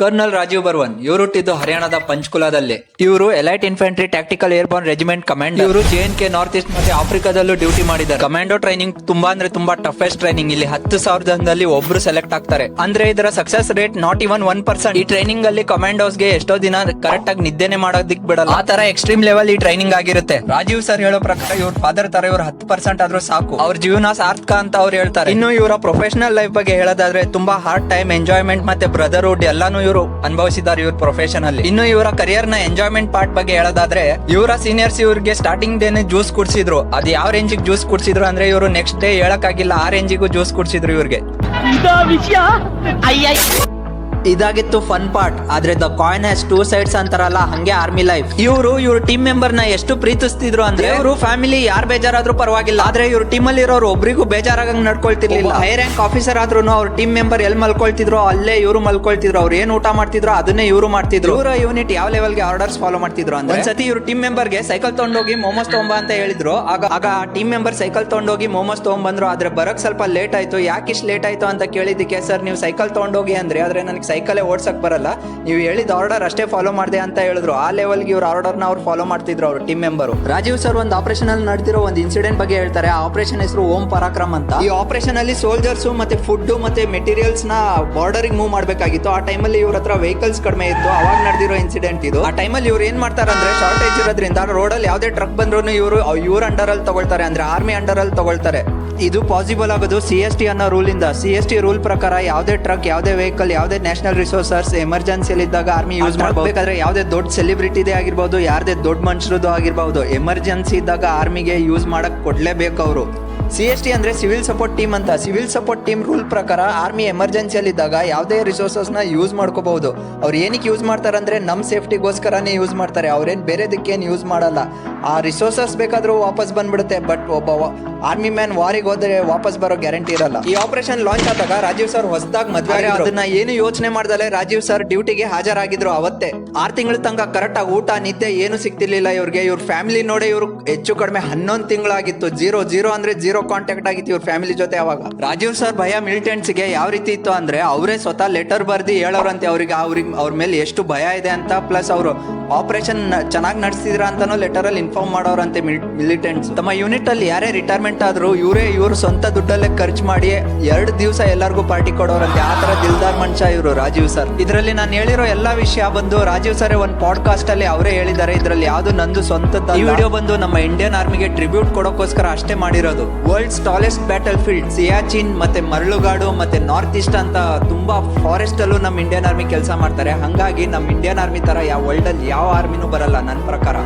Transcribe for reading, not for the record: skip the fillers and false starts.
Kernel Rajiv ಬರ್ವನ್ ಇವರು ಹುಟ್ಟಿದ್ದು ಹರಿಯಾಣದ ಪಂಚ್ಕುಲಾದಲ್ಲಿ. ಇವರು elite infantry tactical airborne regiment command. ಇವರು JNK ನಾರ್ತ್ ಈಸ್ಟ್ ಮತ್ತೆ ಆಫ್ರಿಕಾದಲ್ಲೂ ಡ್ಯೂಟಿ ಮಾಡಿದ್ದಾರೆ. ಕಮಾಂಡೋ ಟ್ರೈನಿಂಗ್ ತುಂಬಾ ಅಂದ್ರೆ ತುಂಬಾ ಟಫೆಸ್ಟ್ ಟ್ರೈನಿಂಗ್. ಇಲ್ಲಿ 10,000 ಜನದಲ್ಲಿ ಒಬ್ರು ಸೆಲೆಕ್ಟ್ ಆಗ್ತಾರೆ. ಅಂದ್ರೆ ಇದರ ಸಕ್ಸಸ್ ರೇಟ್ ನಾಟ್ ಇವನ್ 1%. ಈ ಟ್ರೈನಿಂಗ್ ಅಲ್ಲಿ ಕಮಾಂಡೋಸ್ಗೆ ಎಷ್ಟೋ ದಿನ ಕರೆಕ್ಟ್ ಆಗಿ ನಿದ್ದೆನೆ ಮಾಡೋದಿಕ್ ಬಿಡಲ್ಲ. ಆ ತರ ಎಕ್ಸ್ಟ್ರೀಮ್ ಲೆವೆಲ್ ಈ ಟ್ರೈನಿಂಗ್ ಆಗಿರುತ್ತೆ. ರಾಜೀವ್ ಸರ್ ಹೇಳೋ ಪ್ರಕಾರ ಇವ್ರ ಫಾದರ್ ತರ ಇವ್ರು 10% ಆದ್ರೂ ಸಾಕು, ಅವ್ರ ಜೀವನ ಸಾರ್ಥಕ ಅಂತ ಅವ್ರು ಹೇಳ್ತಾರೆ. ಇನ್ನು ಇವರ ಪ್ರೊಫೆಷನಲ್ ಲೈಫ್ ಬಗ್ಗೆ ಹೇಳೋದಾದ್ರೆ ತುಂಬಾ ಹಾರ್ಡ್ ಟೈಮ್, ಎಂಜಾಯ್ಮೆಂಟ್ ಮತ್ತೆ ಬ್ರದರ್ಹುಡ್ ಎಲ್ಲಾನು ಇವರು ಅನುಭವಿಸಿದ್ದಾರೆ ಇವ್ರ ಪ್ರೊಫೆಷನ್ ಅಲ್ಲಿ. ಇನ್ನು ಇವರ ಕರಿಯರ್ ನ ಎಂಜಾಯ್ಮೆಂಟ್ ಪಾರ್ಟ್ ಬಗ್ಗೆ ಹೇಳೋದಾದ್ರೆ ಇವರ ಸೀನಿಯರ್ಸ್ ಇವ್ರಿಗೆ ಸ್ಟಾರ್ಟಿಂಗ್ ಡೇನೆ ಜ್ಯೂಸ್ ಕುಡಿಸಿದ್ರು. ಅದು ಯಾವ ರೇಂಜಿಗೆ ಜ್ಯೂಸ್ ಕುಡಿಸಿದ್ರು ಅಂದ್ರೆ ಇವರು ನೆಕ್ಸ್ಟ್ ಡೇ ಹೇಳಕ್ಕಾಗಿಲ್ಲ, ಆ ರೇಂಜಿಗೂ ಜ್ಯೂಸ್ ಕುಡಿಸಿದ್ರು ಇವ್ರಿಗೆ. ಇದಾಗಿತ್ತು ಫನ್ ಪಾರ್ಟ್. ಆದ್ರೆ the coin has two sides ಅಂತಾರಲ್ಲ, ಹಂಗೆ ಆರ್ಮಿ ಲೈಫ್. ಇವ್ರ ಟೀಮ್ ಮೆಂಬರ್ ನ ಎಷ್ಟು ಪ್ರೀತಿಸ್ತಿದ್ರು ಅಂದ್ರೆ ಇವರು ಫ್ಯಾಮಿಲಿ ಯಾರ್ ಬೇಜಾರಾದ್ರೂ ಪರವಾಗಿಲ್ಲ, ಆದ್ರೆ ಇವ್ರ ಟೀಮ್ ಅಲ್ಲಿ ಇರೋರು ಒಬ್ರಿಗೂ ಬೇಜಾರಾಗಂಗ್ ನಡ್ಕೊಳ್ತಿರ್ಲಿಲ್ಲ. ಹೈ ರ್ಯಾಂಕ್ ಆಫೀಸರ್ ಆದ್ರೂ ಅವ್ರ ಟೀಮ್ ಮೆಂಬರ್ ಎಲ್ಲಿ ಮಲ್ಕೊಳ್ತಿದ್ರು ಅಲ್ಲೇ ಇವ್ರು ಮಲ್ಕೊಳ್ತಿದ್ರು. ಅವ್ರು ಏನ್ ಊಟ ಮಾಡ್ತಿದ್ರು ಅದನ್ನೇ ಇವ್ರು ಮಾಡ್ತಿದ್ರು. ಇವರ ಯೂನಿಟ್ ಯಾವ ಲೆವೆಲ್ಗೆ ಆರ್ಡರ್ಸ್ ಫಾಲೋ ಮಾಡ್ತಿದ್ರು ಅಂದ್ರೆ ಒಂದ್ಸತಿ ಇವ್ರ ಟೀಮ್ ಮೆಂಬರ್ ಗೆ ಸೈಕಲ್ ತಗೊಂಡೋಗಿ ಮೋಮೋಸ್ ತಗೊಂಬ ಅಂತ ಹೇಳಿದ್ರು. ಆಗ ಟೀಮ್ ಮೆಂಬರ್ ಸೈಕಲ್ ತಗೊಂಡೋಗಿ ಮೋಮೋಸ್ ತಗೊಂಡ್ಬಂದ್ರು. ಆದ್ರೆ ಬರಕ್ ಸ್ವಲ್ಪ ಲೇಟ್ ಆಯ್ತು. ಯಾಕೆ ಇಷ್ಟು ಲೇಟ್ ಆಯ್ತು ಅಂತ ಕೇಳಿದಕ್ಕೆ, ಸರ್ ನೀವು ಸೈಕಲ್ ತಗೊಂಡೋಗಿ ಅಂದ್ರೆ ಆದ್ರೆ ನನಗೆ ಸೈಕಲೇ ಓಡ್ಸಕ್ ಬರಲ್ಲ, ನೀವು ಹೇಳಿದ ಆರ್ಡರ್ ಅಷ್ಟೇ ಫಾಲೋ ಮಾಡಿದೆ ಅಂತ ಹೇಳಿದ್ರು. ಆ ಲೆವೆಲ್ಗೆ ಇವ್ರ ಆರ್ಡರ್ ನ ಅವ್ರು ಫಾಲೋ ಮಾಡ್ತಿದ್ರು ಅವ್ರ ಟೀಮ್ ಮೆಂಬರ್. ರಾಜೀವ್ ಸರ್ ಒಂದು ಆಪರೇಷನ್ ಅಲ್ಲಿ ನಡೆದಿರೋ ಒಂದು ಇನ್ಸಿಡೆಂಟ್ ಬಗ್ಗೆ ಹೇಳ್ತಾರೆ. ಆ ಆಪರೇಷನ್ ಹೆಸರು ಓಂ ಪರಾಕ್ರಮ್ ಅಂತ. ಈ ಆಪರೇಷನ್ ಅಲ್ಲಿ ಸೋಲ್ಜರ್ಸ್ ಮತ್ತೆ ಫುಡ್ ಮತ್ತೆ ಮೆಟೀರಿಯಲ್ಸ್ ನ ಬಾರ್ಡರ್ ಮೂವ್ ಮಾಡಬೇಕಾಗಿತ್ತು. ಆ ಟೈಮಲ್ಲಿ ಇವ್ರ ಹತ್ರ ವೆಹಿಕಲ್ಸ್ ಕಡಿಮೆ ಇತ್ತು. ಅವಾಗ ನಡೆದಿರೋ ಇನ್ಸಿಡೆಂಟ್ ಇದು. ಆ ಟೈಮಲ್ಲಿ ಇವ್ರು ಏನ್ ಮಾಡ್ತಾರೆ ಅಂದ್ರೆ ಶಾರ್ಟೇಜ್ ಇರೋದ್ರಿಂದ ರೋಡ್ ಅಲ್ಲಿ ಯಾವ್ದೇ ಟ್ರಕ್ ಬಂದ್ರು ಇವ್ರ ಅಂಡರ್ ಅಲ್ಲಿ ತಗೊಳ್ತಾರೆ, ಅಂದ್ರೆ ಆರ್ಮಿ ಅಂಡರ್ ಅಲ್ಲಿ ತಗೊಳ್ತಾರೆ. ಇದು ಪಾಸಿಬಲ್ ಆಗೋದು CST ಅನ್ನೋ ರೂಲ್ ಇಂದ. CST ರೂಲ್ ಪ್ರಕಾರ ಯಾವುದೇ ಟ್ರಕ್, ಯಾವುದೇ ವೆಹಿಕಲ್, ಯಾವುದೇ ನ್ಯಾಷನಲ್ ರಿಸೋರ್ಸಸ್ ಎಮರ್ಜೆನ್ಸಿಯಲ್ಲಿ ಇದ್ದಾಗ ಆರ್ಮಿ ಯೂಸ್ ಮಾಡಬೇಕಾದ್ರೆ ಯಾವುದೇ ದೊಡ್ಡ ಸೆಲೆಬ್ರಿಟಿದೇ ಆಗಿರ್ಬೋದು, ಯಾರದೇ ದೊಡ್ಡ ಮನುಷ್ಯರದ್ದು ಆಗಿರ್ಬೋದು, ಎಮರ್ಜೆನ್ಸಿ ಇದ್ದಾಗ ಆರ್ಮಿಗೆ ಯೂಸ್ ಮಾಡಕ್ ಕೊಡ್ಲೇಬೇಕು ಅವರು. CST ಅಂದ್ರೆ ಸಿವಿಲ್ ಸಪೋರ್ಟ್ ಟೀಮ್ ಅಂತ. ಸಿವಿಲ್ ಸಪೋರ್ಟ್ ಟೀಮ್ ರೂಲ್ ಪ್ರಕಾರ ಆರ್ಮಿ ಎಮರ್ಜೆನ್ಸಿಯಲ್ಲಿ ಇದ್ದಾಗ ಯಾವುದೇ ರಿಸೋರ್ಸಸ್ ನ ಯೂಸ್ ಮಾಡ್ಕೋಬಹುದು. ಅವ್ರು ಏನಕ್ಕೆ ಯೂಸ್ ಮಾಡ್ತಾರೆ ಅಂದ್ರೆ ನಮ್ ಸೇಫ್ಟಿಗೋಸ್ಕರನೇ ಯೂಸ್ ಮಾಡ್ತಾರೆ. ಅವ್ರೇನ್ ಬೇರೆದಕ್ಕೇನು ಯೂಸ್ ಮಾಡಲ್ಲ. ಆ ರಿಸೋರ್ಸಸ್ ಬೇಕಾದ್ರೂ ವಾಪಸ್ ಬಂದ್ಬಿಡುತ್ತೆ, ಬಟ್ ಒಬ್ಬ ಆರ್ಮಿ ಮ್ಯಾನ್ ವಾರಿಗೆ ಹೋದ್ರೆ ವಾಪಸ್ ಬರೋ ಗ್ಯಾರಂಟಿ ಇರಲ್ಲ. ಈ ಆಪರೇಷನ್ ಲಾಂಚ್ ಆದಾಗ ರಾಜೀವ್ ಸರ್ ಹೊಸದಾಗಿ ಮದ್ವೆ, ಅದನ್ನ ಏನು ಯೋಚನೆ ಮಾಡ್ದಲೆ ರಾಜೀವ್ ಸರ್ ಡ್ಯೂಟಿಗೆ ಹಾಜರಾಗಿದ್ರು. ಅವತ್ತೇ 6 ತಿಂಗಳ ತನಕ ಕರೆಕ್ಟ್ ಆಗಿ ಊಟ ನಿದ್ದೆ ಏನು ಸಿಗ್ತಿರ್ಲಿಲ್ಲ ಇವ್ರಿಗೆ. ಇವ್ರ ಫ್ಯಾಮಿಲಿ ನೋಡಿ ಇವ್ರು ಹೆಚ್ಚು ಕಡಿಮೆ 11 ತಿಂಗಳಾಗಿತ್ತು. ಜೀರೋ ಅಂದ್ರೆ ಜೀರೋ ಕಾಂಟ್ಯಾಕ್ಟ್ ಆಗಿತ್ತು ಇವ್ರ ಫ್ಯಾಮಿಲಿ ಜೊತೆ. ಅವಾಗ ರಾಜೀವ್ ಸರ್ ಭಯ ಮಿಲಿಟೆಂಟ್ಸ್ ಗೆ ಯಾವ ರೀತಿ ಇತ್ತು ಅಂದ್ರೆ ಅವರೇ ಸ್ವತಃ ಲೆಟರ್ ಬರ್ದಿ ಹೇಳೋರಂತೆ ಅವ್ರ ಮೇಲೆ ಎಷ್ಟು ಭಯ ಇದೆ ಅಂತ. ಪ್ಲಸ್ ಅವರು ಆಪರೇಷನ್ ಚೆನ್ನಾಗಿ ನಡೆಸ್ತಿದ್ರ ಅಂತಾನು ಲೆಟರ್ ಅಲ್ಲಿ ಇನ್ಫಾರ್ಮ್ ಮಾಡೋರಂತೆ ಮಿಲಿಟೆಂಟ್ಸ್. ತಮ್ಮ ಯೂನಿಟ್ ಅಲ್ಲಿ ಯಾರೇ ರಿಟೈರ್ಮೆಂಟ್ ಆದ್ರೂ ಇವ್ರ ಸ್ವಂತ ದುಡ್ಡಲ್ಲೇ ಖರ್ಚು ಮಾಡಿ 2 ದಿವಸ ಎಲ್ಲರಿಗೂ ಪಾರ್ಟಿ ಕೊಡೋರಂತೆ. ಆ ತರ ದಿಲ್ದಾರ್ ಮನುಷ್ಯ ಇವರು ರಾಜೀವ್ ಸರ್. ಇದರಲ್ಲಿ ನಾನು ಹೇಳಿರೋ ಎಲ್ಲಾ ವಿಷಯ ಬಂದು ರಾಜೀವ್ ಸರ್ ಒಂದು ಪಾಡ್ಕಾಸ್ಟ್ ಅಲ್ಲಿ ಅವರೇ ಹೇಳಿದ್ದಾರೆ. ಇದರಲ್ಲಿ ಯಾವ್ದು ನಂದು ಸ್ವಂತ. ಈ ವಿಡಿಯೋ ಬಂದು ನಮ್ಮ ಇಂಡಿಯನ್ ಆರ್ಮಿಗೆ ಟ್ರಿಬ್ಯೂಟ್ ಕೊಡೋಕೋಸ್ಕರ ಅಷ್ಟೇ ಮಾಡಿರೋದು. World's tallest battlefield Siachen ಮತ್ತೆ ಮರಳುಗಾಡು ಮತ್ತೆ ನಾರ್ತ್ ಈಸ್ಟ್ ಅಂತ ತುಂಬಾ ಫಾರೆಸ್ಟ್ ಅಲ್ಲೂ ನಮ್ಮ ಇಂಡಿಯನ್ ಆರ್ಮಿ ಕೆಲಸ ಮಾಡ್ತಾರೆ. ಹಂಗಾಗಿ ನಮ್ಮ ಇಂಡಿಯನ್ ಆರ್ಮಿ ತರ ವರ್ಲ್ಡ್ ಅಲ್ಲಿ ಯಾವ ಆರ್ಮಿನೂ ಬರಲ್ಲ ನನ್ನ ಪ್ರಕಾರ.